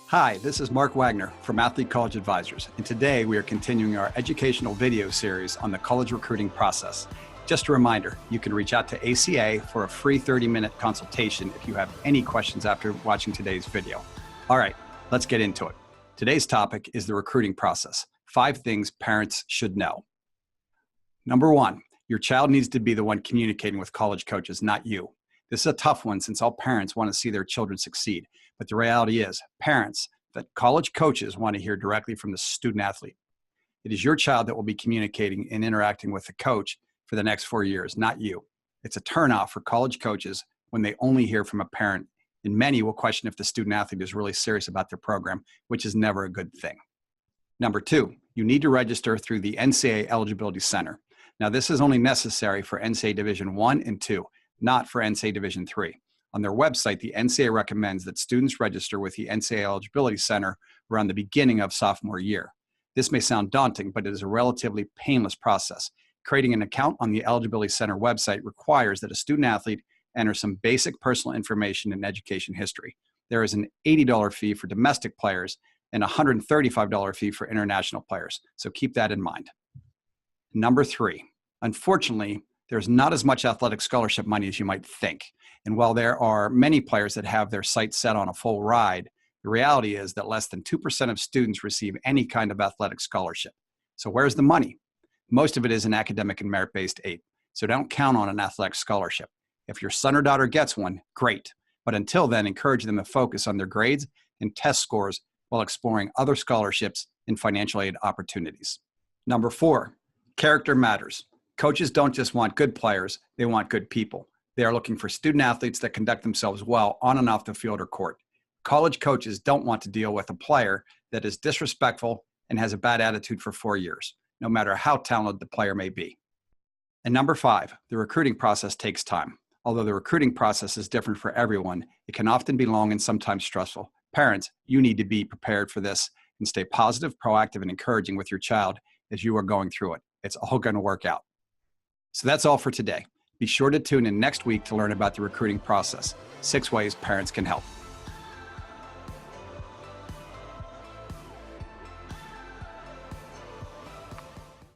Hi, this is Mark Wagner from Athlete College Advisors, and today we are continuing our educational video series on the college recruiting process. Just a reminder, you can reach out to ACA for a free 30-minute consultation if you have any questions after watching today's video. All right, let's get into it. Today's topic is the recruiting process. 5 things parents should know. Number 1, your child needs to be the one communicating with college coaches, not you. This is a tough one since all parents want to see their children succeed. But the reality is, parents, that college coaches want to hear directly from the student athlete. It is your child that will be communicating and interacting with the coach for the next 4 years, not you. It's a turnoff for college coaches when they only hear from a parent, and many will question if the student athlete is really serious about their program, which is never a good thing. Number 2, you need to register through the NCAA Eligibility Center. Now, this is only necessary for NCAA Division I and II, not for NCAA Division III. On their website, the NCAA recommends that students register with the NCAA Eligibility Center around the beginning of sophomore year. This may sound daunting, but it is a relatively painless process. Creating an account on the Eligibility Center website requires that a student athlete enter some basic personal information and education history. There is an $80 fee for domestic players and a $135 fee for international players, so keep that in mind. Number 3, unfortunately, there's not as much athletic scholarship money as you might think. And while there are many players that have their sights set on a full ride, the reality is that less than 2% of students receive any kind of athletic scholarship. So where's the money? Most of it is in academic and merit-based aid. So don't count on an athletic scholarship. If your son or daughter gets one, great. But until then, encourage them to focus on their grades and test scores while exploring other scholarships and financial aid opportunities. Number 4, character matters. Coaches don't just want good players, they want good people. They are looking for student athletes that conduct themselves well on and off the field or court. College coaches don't want to deal with a player that is disrespectful and has a bad attitude for 4 years, no matter how talented the player may be. And number 5, the recruiting process takes time. Although the recruiting process is different for everyone, it can often be long and sometimes stressful. Parents, you need to be prepared for this and stay positive, proactive, and encouraging with your child as you are going through it. It's all going to work out. So that's all for today. Be sure to tune in next week to learn about the recruiting process, 6 ways parents can help.